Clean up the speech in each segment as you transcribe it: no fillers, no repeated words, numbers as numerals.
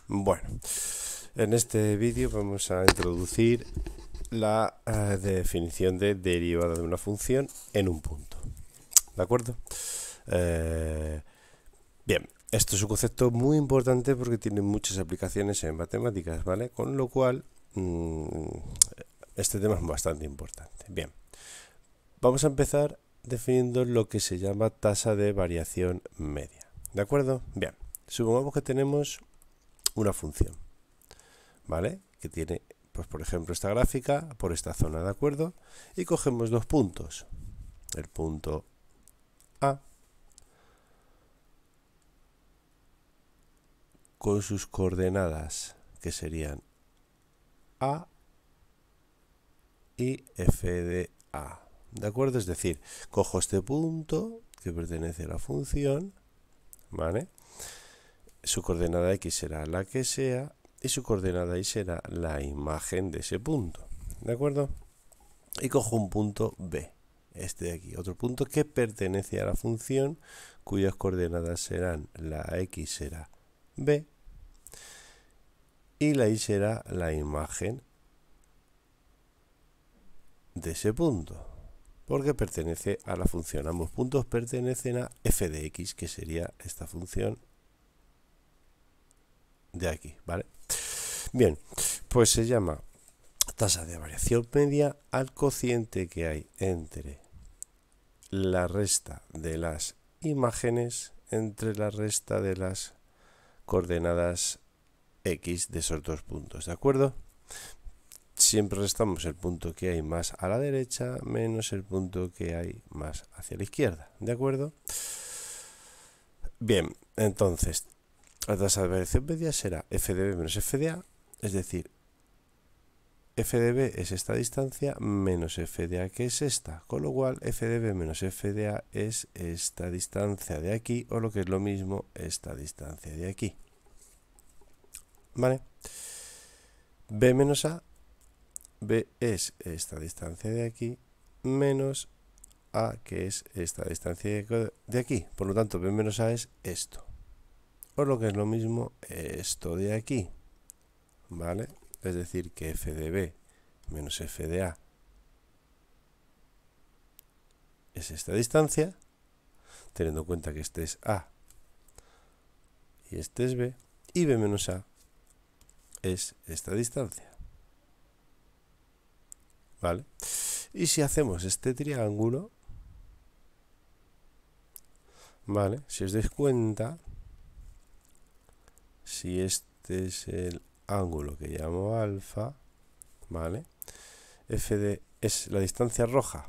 Bueno, en este vídeo vamos a introducir la definición de derivada de una función en un punto. ¿De acuerdo? Bien, esto es un concepto muy importante porque tiene muchas aplicaciones en matemáticas, ¿vale? Con lo cual, este tema es bastante importante. Bien, vamos a empezar definiendo lo que se llama tasa de variación media. ¿De acuerdo? Bien, supongamos que tenemos una función, ¿vale? Que tiene, pues por ejemplo, esta gráfica por esta zona, ¿de acuerdo? Y cogemos dos puntos, el punto A con sus coordenadas, que serían A y f de A, ¿de acuerdo? Es decir, cojo este punto que pertenece a la función, ¿vale? Su coordenada X será la que sea y su coordenada Y será la imagen de ese punto, ¿de acuerdo? Y cojo un punto B, este de aquí, otro punto que pertenece a la función cuyas coordenadas serán la X será B y la Y será la imagen de ese punto, porque pertenece a la función. Ambos puntos pertenecen a f de x, que sería esta función de aquí, ¿vale? Bien, pues se llama tasa de variación media al cociente que hay entre la resta de las imágenes entre la resta de las coordenadas x de esos dos puntos, ¿de acuerdo? Siempre restamos el punto que hay más a la derecha menos el punto que hay más hacia la izquierda, ¿de acuerdo? Bien, entonces la tasa de variación media será f de b menos f de a, es decir, f de b es esta distancia menos f de a, que es esta, con lo cual f de b menos f de a es esta distancia de aquí, o lo que es lo mismo, esta distancia de aquí, ¿vale? b menos a, b es esta distancia de aquí menos a, que es esta distancia de aquí, por lo tanto b menos a es esto, o lo que es lo mismo, esto de aquí, ¿vale? Es decir, que f de b menos f de a es esta distancia, teniendo en cuenta que este es a y este es b, y b menos a es esta distancia, ¿vale? Y si hacemos este triángulo, ¿vale? Si os dais cuenta, si este es el ángulo que llamo alfa, ¿vale? F de es la distancia roja,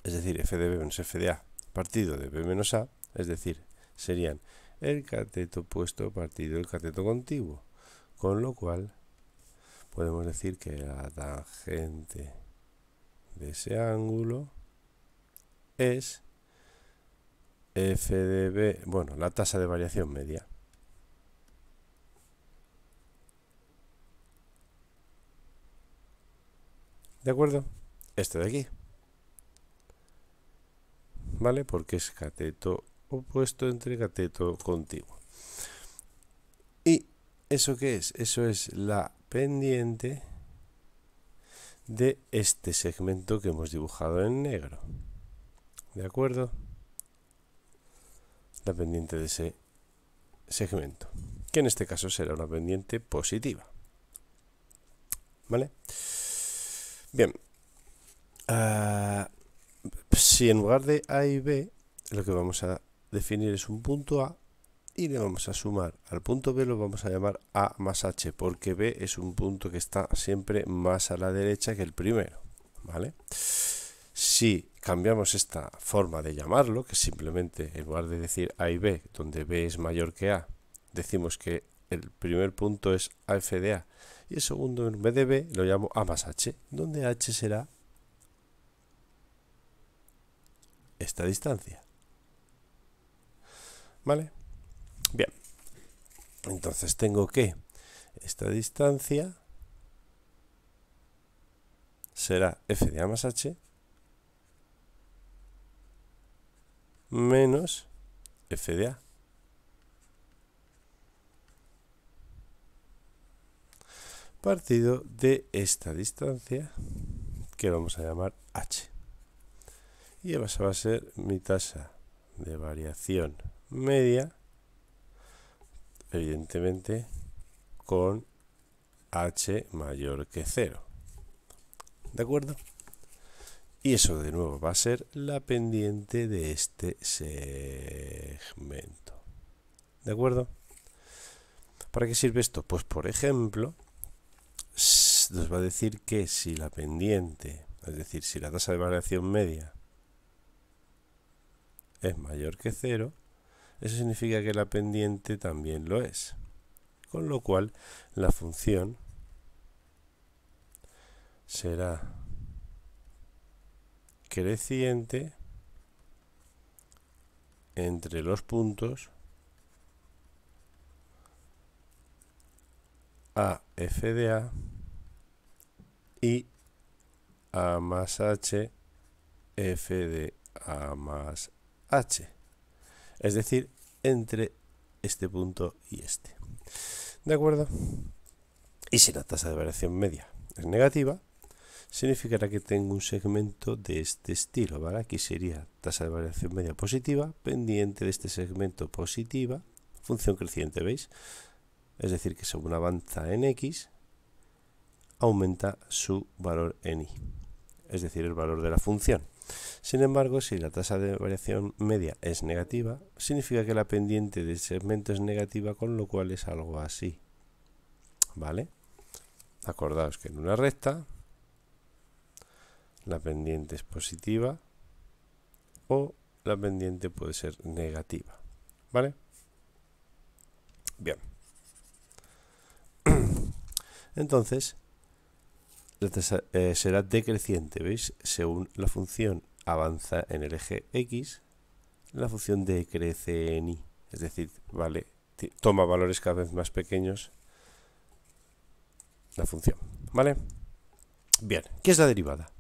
es decir, f de b menos f de a partido de b menos a, es decir, serían el cateto opuesto partido del cateto contiguo, con lo cual podemos decir que la tangente de ese ángulo es f de b, bueno, la tasa de variación media. ¿De acuerdo? Esto de aquí, ¿vale? Porque es cateto opuesto entre cateto contiguo. ¿Y eso qué es? Eso es la pendiente de este segmento que hemos dibujado en negro, ¿de acuerdo? La pendiente de ese segmento, que en este caso será una pendiente positiva, ¿vale? Bien, si en lugar de a y b lo que vamos a definir es un punto a y le vamos a sumar al punto b, lo vamos a llamar a más h, porque b es un punto que está siempre más a la derecha que el primero, ¿vale? Si cambiamos esta forma de llamarlo, que simplemente en lugar de decir a y b, donde b es mayor que a, decimos que el primer punto es a f de a y el segundo en vez de b lo llamo a más h, donde h será esta distancia, ¿vale? Bien, entonces tengo que esta distancia será f de a más h menos f de a. partido de esta distancia que vamos a llamar h. Y esa va a ser mi tasa de variación media, evidentemente con h mayor que 0. ¿De acuerdo? Y eso de nuevo va a ser la pendiente de este segmento. ¿De acuerdo? ¿Para qué sirve esto? Pues por ejemplo, nos va a decir que si la pendiente, es decir, si la tasa de variación media es mayor que 0, eso significa que la pendiente también lo es. Con lo cual, la función será creciente entre los puntos a f de a y a más h f de a más h. Es decir, entre este punto y este. ¿De acuerdo? Y si la tasa de variación media es negativa, significará que tengo un segmento de este estilo, ¿vale? Aquí sería tasa de variación media positiva, pendiente de este segmento positiva, función creciente, ¿veis? Es decir, que según avanza en x, aumenta su valor en y, es decir, el valor de la función. Sin embargo, si la tasa de variación media es negativa, significa que la pendiente del segmento es negativa, con lo cual es algo así, ¿vale? Acordaos que en una recta la pendiente es positiva o la pendiente puede ser negativa, ¿vale? Bien. Entonces, la tasa será decreciente, ¿veis? Según la función avanza en el eje X, la función decrece en Y. Es decir, ¿vale? Toma valores cada vez más pequeños la función, ¿vale? Bien, ¿qué es la derivada?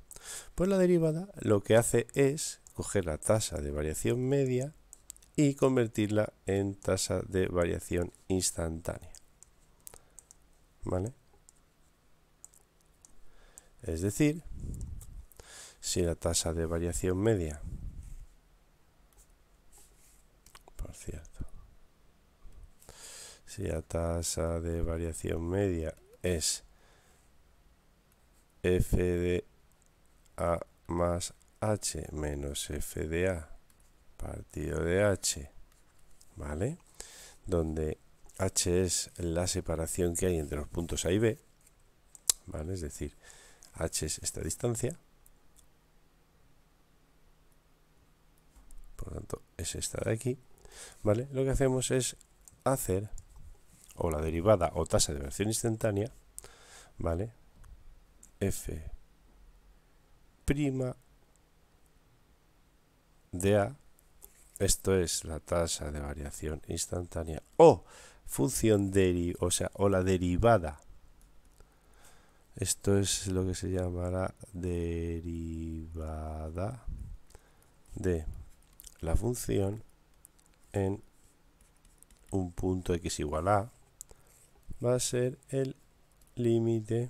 Pues la derivada lo que hace es coger la tasa de variación media y convertirla en tasa de variación instantánea, ¿vale? Es decir, si la tasa de variación media, por cierto, si la tasa de variación media es f de a más h menos f de a partido de h, ¿vale? Donde h es la separación que hay entre los puntos A y B, ¿vale? Es decir, h es esta distancia, por lo tanto es esta de aquí, ¿vale? Lo que hacemos es hacer, o la derivada o tasa de variación instantánea, ¿vale? F' de A, esto es la tasa de variación instantánea, o función o la derivada. Esto es lo que se llama la derivada de la función en un punto x igual a, va a ser el límite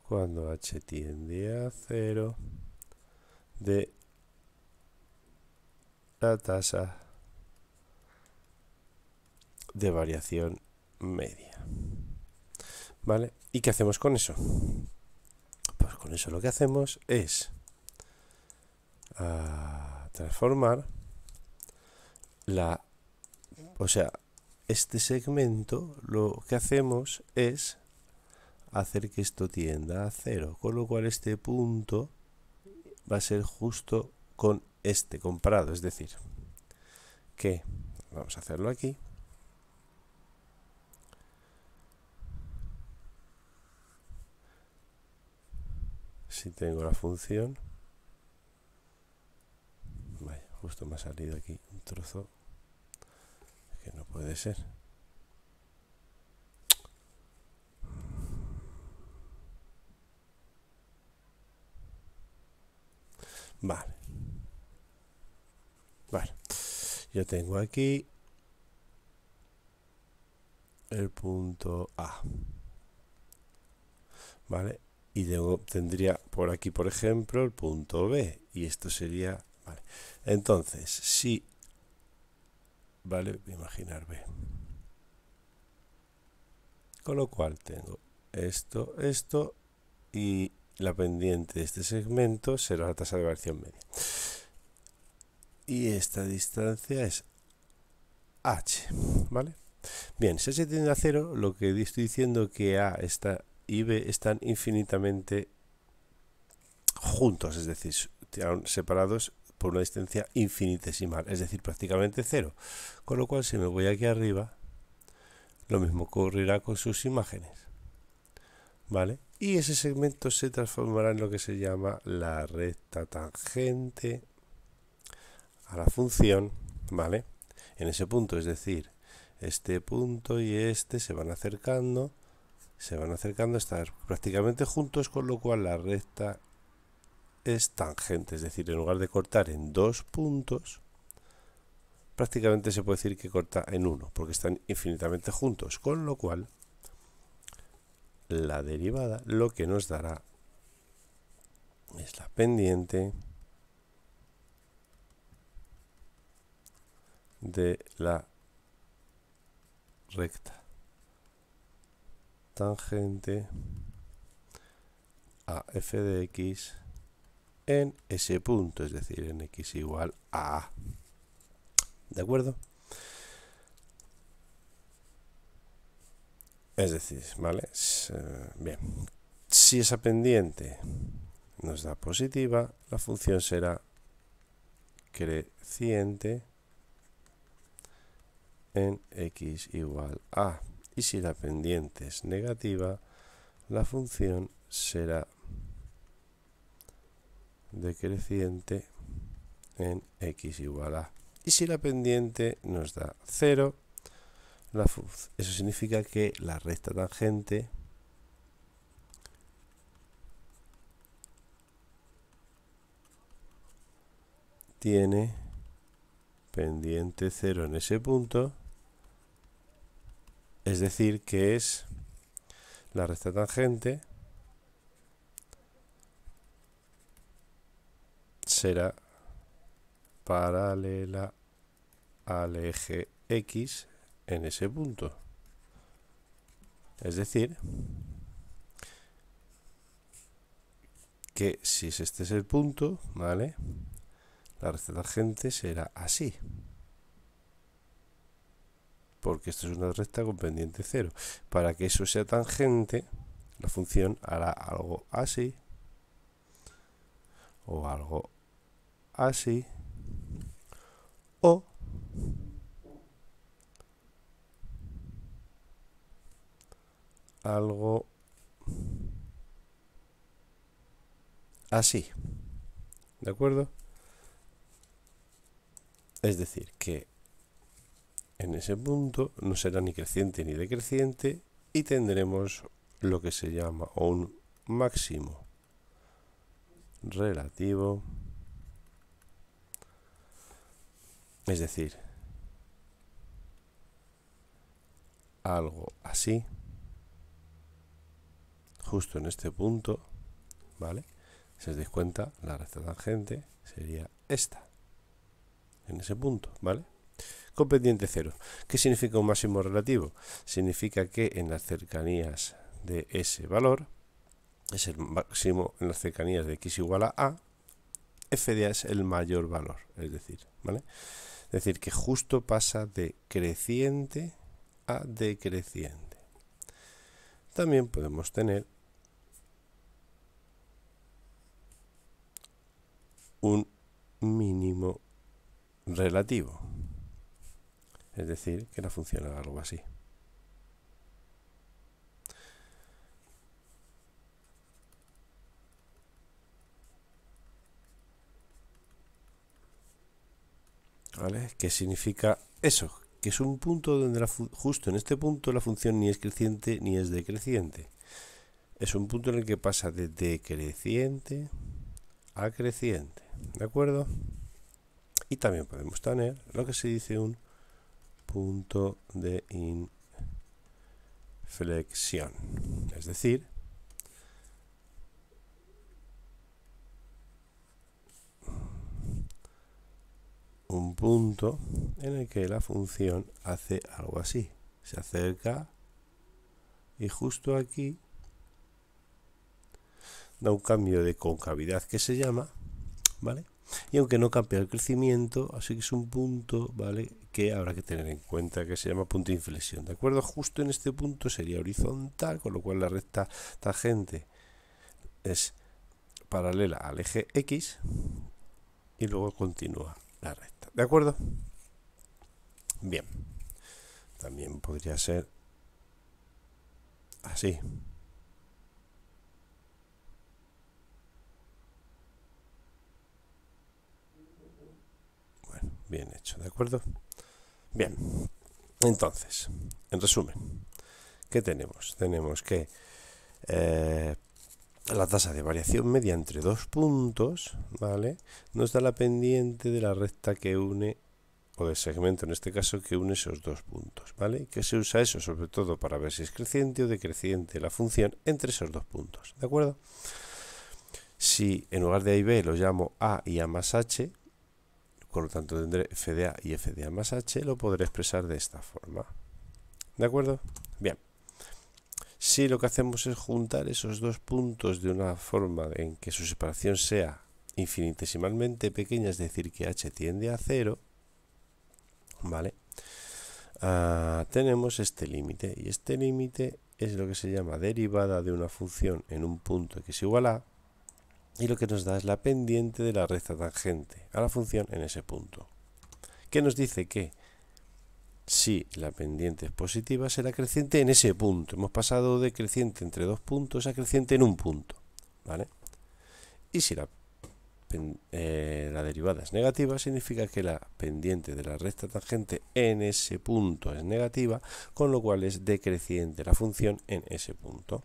cuando h tiende a 0 de la tasa de variación media, ¿vale? ¿Y qué hacemos con eso? Pues con eso lo que hacemos es transformar este segmento, lo que hacemos es hacer que esto tienda a 0, con lo cual este punto va a ser justo con este comparado, es decir, que vamos a hacerlo aquí. Si tengo la función, vaya, justo me ha salido aquí un trozo que no puede ser. Vale. Vale. Yo tengo aquí el punto A, ¿vale? Y tendría por aquí, por ejemplo, el punto B, y esto sería, ¿vale? Entonces, si, ¿vale? Voy a imaginar B. Con lo cual tengo esto, y la pendiente de este segmento será la tasa de variación media. Y esta distancia es h, ¿vale? Bien, si h tiende a 0, lo que estoy diciendo es que A y B están infinitamente juntos, es decir, separados por una distancia infinitesimal, es decir, prácticamente 0. Con lo cual, si me voy aquí arriba, lo mismo ocurrirá con sus imágenes, ¿vale? Y ese segmento se transformará en lo que se llama la recta tangente a la función, ¿vale? En ese punto, es decir, este punto y este se van acercando a estar prácticamente juntos, con lo cual la recta es tangente, es decir, en lugar de cortar en dos puntos, prácticamente se puede decir que corta en uno, porque están infinitamente juntos, con lo cual la derivada lo que nos dará es la pendiente de la recta tangente a f de x en ese punto, es decir, en x igual a a. ¿De acuerdo? Es decir, ¿vale? Bien. Si esa pendiente nos da positiva, la función será creciente en x igual a. Y si la pendiente es negativa, la función será decreciente en x igual a. Y si la pendiente nos da 0, eso significa que la recta tangente tiene pendiente 0 en ese punto, es decir, que es la recta tangente será paralela al eje x en ese punto. Es decir, que si este es el punto, ¿vale? La recta tangente será así, porque esto es una recta con pendiente 0. Para que eso sea tangente, la función hará algo así, o algo así, o algo así. ¿De acuerdo? Es decir, que en ese punto no será ni creciente ni decreciente y tendremos lo que se llama un máximo relativo, es decir, algo así, justo en este punto, ¿vale? Si os dais cuenta, la recta tangente sería esta, en ese punto, ¿vale? Con pendiente 0. ¿Qué significa un máximo relativo? Significa que en las cercanías de ese valor, es el máximo en las cercanías de x igual a, f de a es el mayor valor, es decir, ¿vale? Es decir, que justo pasa de creciente a decreciente. También podemos tener un mínimo relativo, es decir, que la función haga algo así. ¿Vale? ¿Qué significa eso? Que es un punto donde justo en este punto la función ni es creciente ni es decreciente. Es un punto en el que pasa de decreciente a creciente, ¿de acuerdo? Y también podemos tener lo que se dice un punto de inflexión, es decir, un punto en el que la función hace algo así. Se acerca y justo aquí da un cambio de concavidad que se llama, ¿vale? Y aunque no cambia el crecimiento, así que es un punto, ¿vale?, que habrá que tener en cuenta, que se llama punto de inflexión, ¿de acuerdo? Justo en este punto sería horizontal, con lo cual la recta tangente es paralela al eje X y luego continúa la recta, ¿de acuerdo? Bien, también podría ser así. Bueno, bien hecho, ¿de acuerdo? Bien, entonces, en resumen, ¿qué tenemos? Tenemos que la tasa de variación media entre dos puntos, ¿vale?, nos da la pendiente de la recta que une, o del segmento en este caso, que une esos dos puntos, ¿vale? Que se usa eso sobre todo para ver si es creciente o decreciente la función entre esos dos puntos, ¿de acuerdo? Si en lugar de A y B lo llamo A y A más H, por lo tanto tendré f de A y f de A más H, lo podré expresar de esta forma, ¿de acuerdo? Bien. Si lo que hacemos es juntar esos dos puntos de una forma en que su separación sea infinitesimalmente pequeña, es decir, que h tiende a 0, ¿vale? Tenemos este límite, y este límite es lo que se llama derivada de una función en un punto x igual a, y lo que nos da es la pendiente de la recta tangente a la función en ese punto, que nos dice que si la pendiente es positiva, será creciente en ese punto. Hemos pasado de creciente entre dos puntos a creciente en un punto, ¿vale? Y si la derivada es negativa, significa que la pendiente de la recta tangente en ese punto es negativa, con lo cual es decreciente la función en ese punto.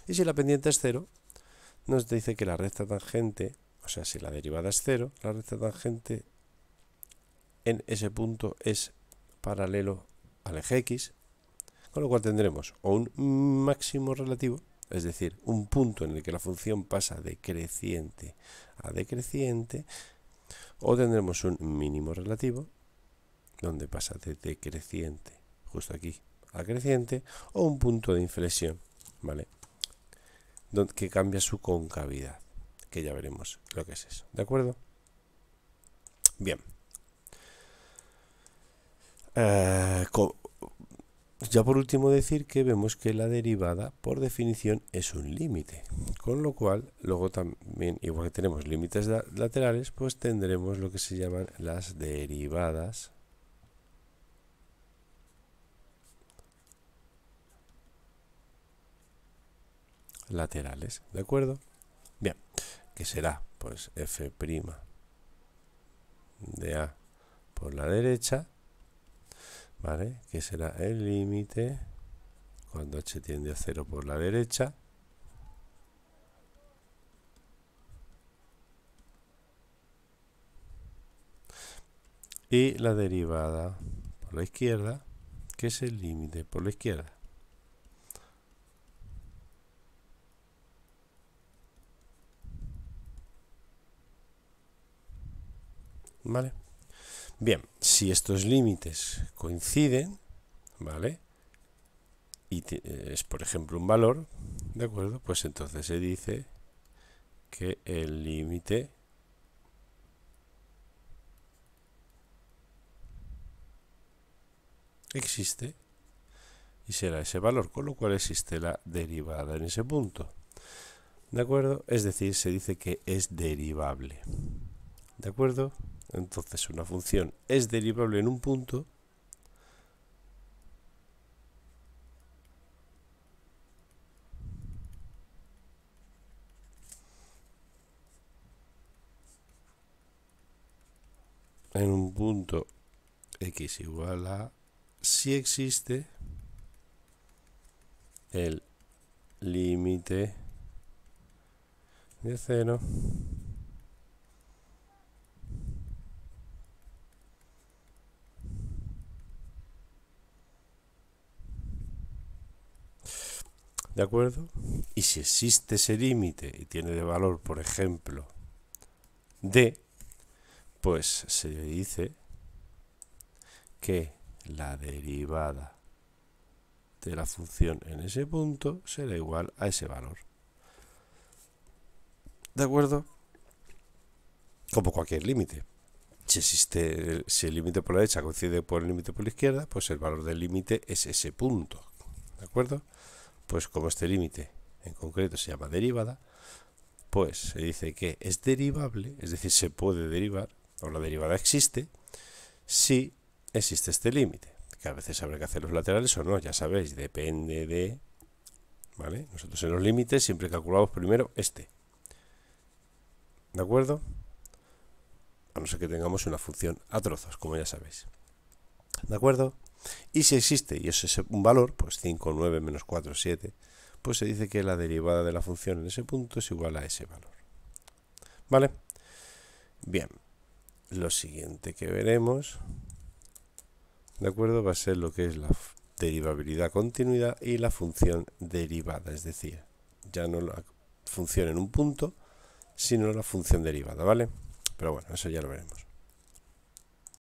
Y si la pendiente es cero, nos dice que la recta tangente, o sea, si la derivada es cero, la recta tangente en ese punto es paralelo al eje X, con lo cual tendremos o un máximo relativo, es decir, un punto en el que la función pasa de creciente a decreciente, o tendremos un mínimo relativo, donde pasa de decreciente, justo aquí, a creciente, o un punto de inflexión, ¿vale?, que cambia su concavidad, que ya veremos lo que es eso, ¿de acuerdo? Bien. Ya por último decir que vemos que la derivada por definición es un límite, con lo cual luego también, igual que tenemos límites laterales, pues tendremos lo que se llaman las derivadas laterales, ¿de acuerdo? Bien, que será pues f' de A por la derecha, ¿vale?, que será el límite cuando h tiende a 0 por la derecha, y la derivada por la izquierda, que es el límite por la izquierda. ¿Vale? Bien, si estos límites coinciden, ¿vale?, y es por ejemplo un valor, ¿de acuerdo?, pues entonces se dice que el límite existe y será ese valor, con lo cual existe la derivada en ese punto, ¿de acuerdo? Es decir, se dice que es derivable, ¿de acuerdo? Entonces una función es derivable en un punto x igual a si existe el límite de 0 ¿de acuerdo? Y si existe ese límite y tiene de valor, por ejemplo, d, Pues se dice que la derivada de la función en ese punto será igual a ese valor. ¿De acuerdo? Como cualquier límite. Si el límite por la derecha coincide por el límite por la izquierda, pues el valor del límite es ese punto. ¿De acuerdo? Pues como este límite en concreto se llama derivada, pues se dice que es derivable, es decir, se puede derivar, o la derivada existe, si existe este límite. Que a veces habrá que hacer los laterales o no, ya sabéis, depende de... ¿Vale? Nosotros en los límites siempre calculamos primero este. ¿De acuerdo? A no ser que tengamos una función a trozos, como ya sabéis. ¿De acuerdo? Y si existe, y eso es un valor, pues 5, 9, menos 4, 7, pues se dice que la derivada de la función en ese punto es igual a ese valor. ¿Vale? Bien. Lo siguiente que veremos, ¿de acuerdo? Va a ser lo que es la derivabilidad continuidad y la función derivada, es decir, ya no la función en un punto, sino la función derivada, ¿vale? Pero bueno, eso ya lo veremos.